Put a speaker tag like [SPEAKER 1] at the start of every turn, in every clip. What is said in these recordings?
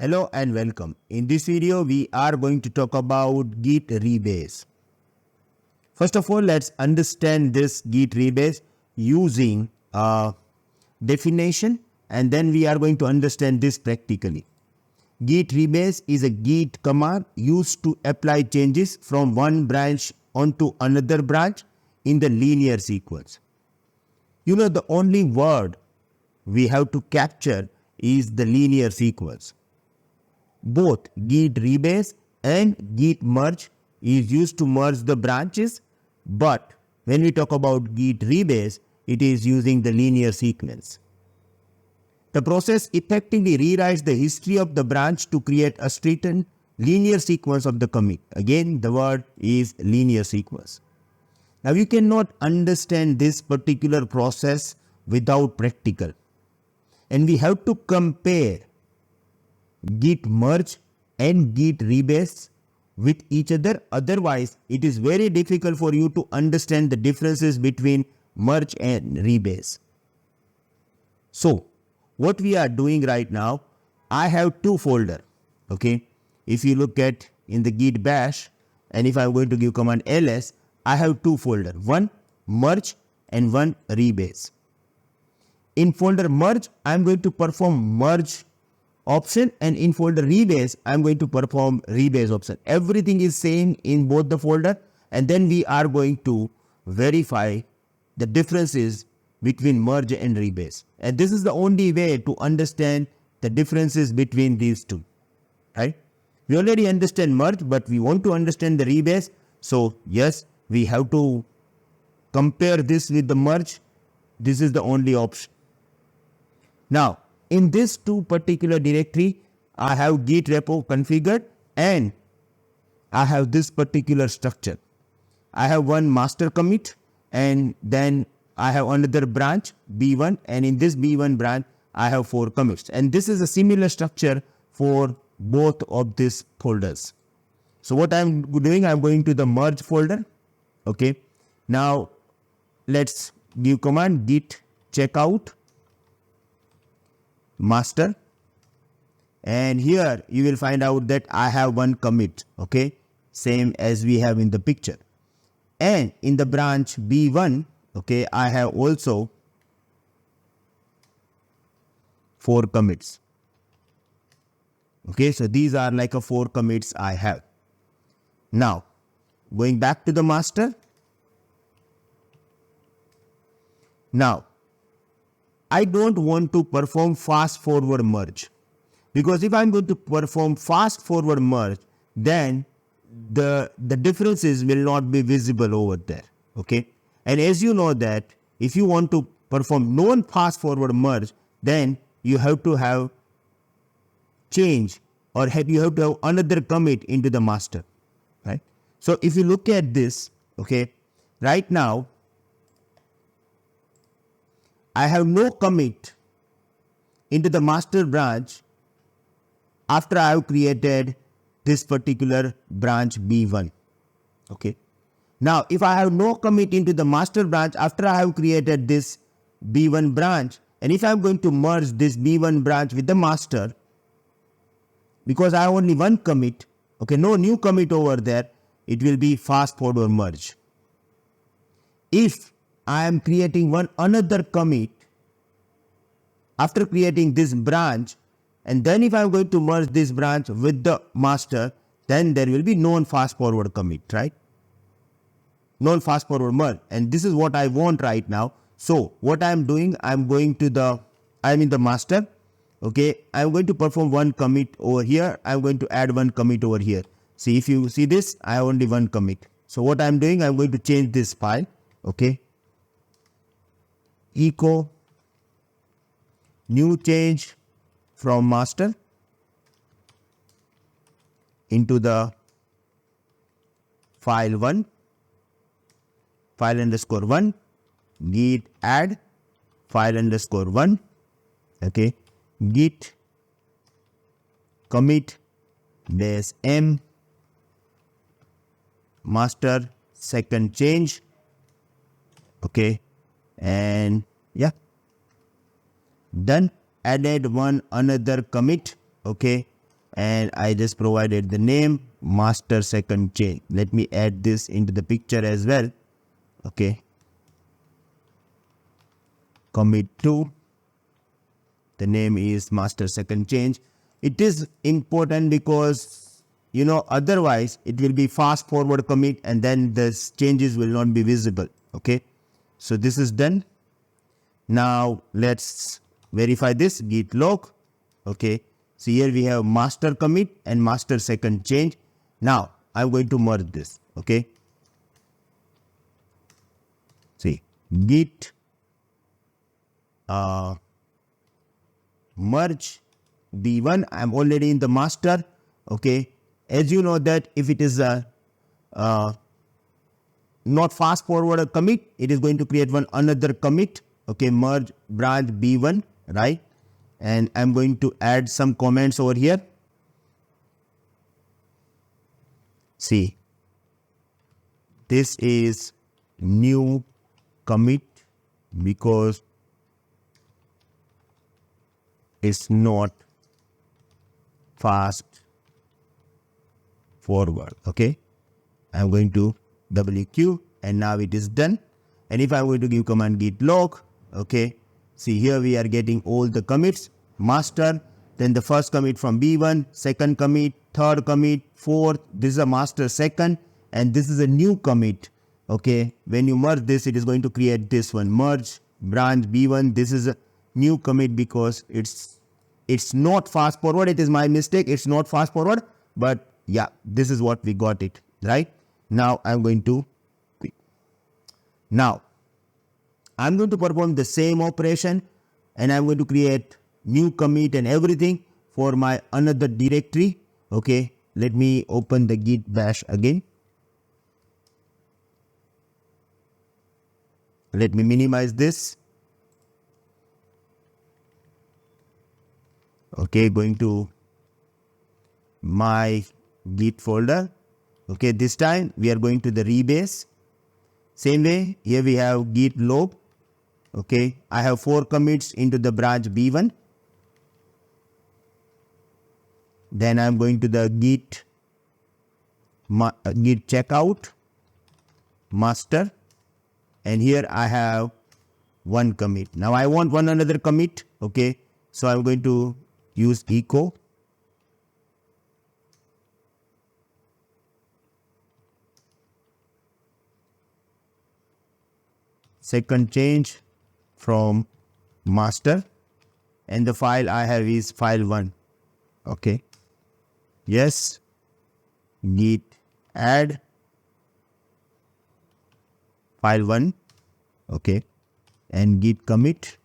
[SPEAKER 1] Hello and welcome. In this video, we are going to talk about Git Rebase. First of all, let's understand this Git Rebase using a definition, and then we are going to understand this practically. Git Rebase is a Git command used to apply changes from one branch onto another branch in the linear sequence. The only word we have to capture is the linear sequence. Both Git Rebase and Git merge is used to merge the branches, but when we talk about Git Rebase, it is using the linear sequence. The process effectively rewrites the history of the branch to create a straightened linear sequence of the commit. Again, the word is linear sequence. Now you cannot understand this particular process without practical. And we have to compare Git merge and Git Rebase with each other. Otherwise, it is very difficult for you to understand the differences between merge and rebase. So, what we are doing right now, I have two folders. Okay, if you look at in the Git bash, and if I'm going to give command ls, I have two folders, one merge and one rebase. In folder merge, I'm going to perform merge option, and in folder rebase, I'm going to perform rebase option. Everything is same in both the folder, and then we are going to verify the differences between merge and rebase. And this is the only way to understand the differences between these two, right? We already understand merge, but we want to understand the rebase. So yes, we have to compare this with the merge. This is the only option. Now, in this two particular directory, I have Git repo configured and I have this particular structure. I have one master commit and then I have another branch B1, and in this B1 branch, I have 4 commits. And this is a similar structure for both of these folders. So what I'm doing, I'm going to the merge folder. Okay. Now, let's give command git checkout master, and here you will find out that I have one commit, okay, same as we have in the picture. And in the branch B1, okay, I have also 4 commits. Okay, so these are like a 4 commits I have. Now, going back to the master. Now, I don't want to perform fast forward merge, because if I'm going to perform fast forward merge, then the differences will not be visible over there. Okay. And as you know that if you want to perform non-fast forward merge, then you have to have change, or you have to have another commit into the master, right? So if you look at this, okay, right now, I have no commit into the master branch after I have created this particular branch B1. Okay. Now, if I have no commit into the master branch after I have created this B1 branch, and if I am going to merge this B1 branch with the master, because I have only one commit, okay, no new commit over there, it will be fast forward merge. If I am creating another commit after creating this branch, and then if I am going to merge this branch with the master, then there will be non-fast forward commit, right? Non-fast forward merge, and this is what I want right now. So what I am doing, I am in the master. Okay, I am going to perform one commit over here. I am going to add one commit over here. See, if you see this, I have only one commit. So what I am doing, I am going to change this file. Okay, echo new change from master into the file 1, file underscore 1, git add file underscore 1, okay, git commit base m master second change, okay, and yeah, done. Added one another commit, okay, and I just provided the name master second change. Let me add this into the picture as well. Okay, commit 2, the name is master second change. It is important because otherwise it will be fast forward commit and then the changes will not be visible. Okay, so this is done. Now let's verify this git log. Okay, so here we have master commit and master second change. Now I'm going to merge this. Okay, see git merge B1. I'm already in the master. Okay, as you know that if it is a not fast forward a commit, it is going to create another commit. Okay, merge branch B1, right? And I'm going to add some comments over here. See, this is new commit because it's not fast forward. Okay, I'm going to WQ and now it is done. And if I'm going to give command git log, okay, see here we are getting all the commits, master, then the first commit from B1, second commit, third commit, fourth, this is a master second, and this is a new commit. Okay, when you merge this, it is going to create this one, merge branch B1. This is a new commit because it's not fast forward. It is my mistake. It's not fast forward, but yeah, this is what we got it, right? Now I'm going to quit. Now I'm going to perform the same operation and I'm going to create new commit and everything for my another directory. Okay, let me open the git bash again. Let me minimize this. Okay, going to my git folder. Okay, this time we are going to the rebase. Same way, here we have git log. Okay, I have 4 commits into the branch B1. Then I'm going to the git checkout master, and here I have 1 commit. Now I want another commit. Okay, so I'm going to use echo. Second change from master, and the file I have is file 1. Okay, yes, git add file 1. Okay, and git commit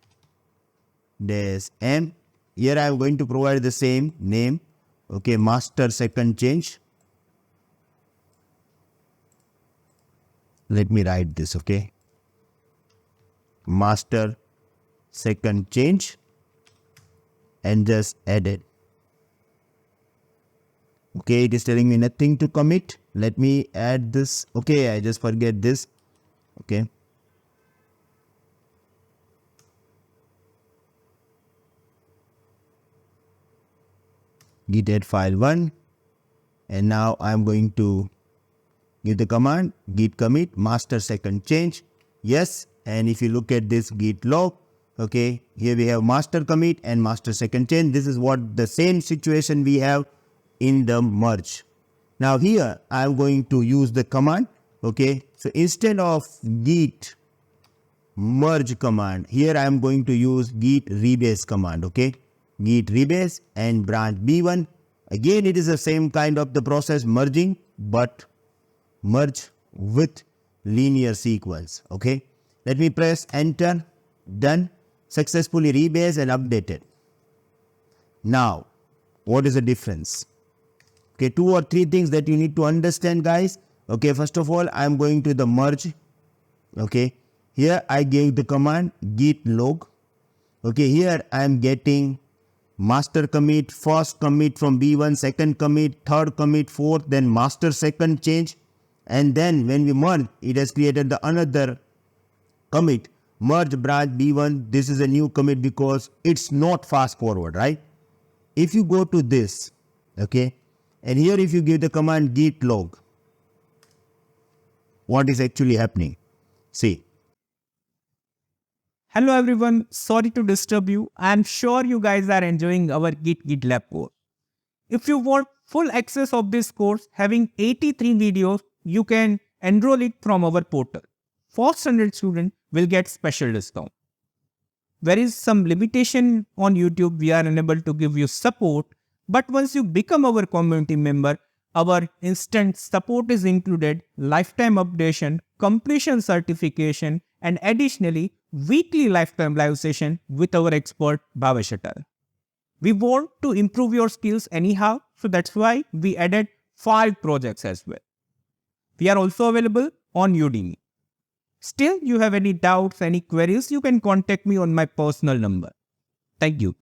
[SPEAKER 1] dash m. Here I am going to provide the same name. Okay, master second change. Let me write this. Okay, master second change, and just add it. Okay, it is telling me nothing to commit. Let me add this. Okay, I just forget this. Okay, git add file 1, and now I'm going to give the command git commit master second change. Yes, and if you look at this git log, okay, here we have master commit and master second change. This is what the same situation we have in the merge. Now here I am going to use the command. Okay, so instead of git merge command, here I am going to use git rebase command. Okay, git rebase and branch B1. Again, it is the same kind of the process, merging, but merge with linear sequence. Okay, let me press enter. Done. Successfully rebase and updated. Now, what is the difference? Okay, 2 or 3 things that you need to understand, guys. Okay, first of all, I am going to the merge. Okay, here I gave the command git log. Okay, here I am getting master commit, first commit from B1, second commit, third commit, fourth, then master second change. And then when we merge, it has created the another commit, merge branch B1. This is a new commit because it's not fast forward, right? If you go to this, Okay. And here if you give the command git log, what is actually happening? See.
[SPEAKER 2] Hello everyone, sorry to disturb you. I am sure you guys are enjoying our Git GitLab course. If you want full access of this course having 83 videos, you can enroll it from our portal. First 100 students will get special discount. There is some limitation on YouTube, we are unable to give you support, but once you become our community member, our instant support is included, lifetime updation, completion certification, and additionally, weekly lifetime live session with our expert Bhavesh Atal. We want to improve your skills anyhow, so that's why we added 5 projects as well. We are also available on Udemy. Still, you have any doubts, any queries, you can contact me on my personal number. Thank you.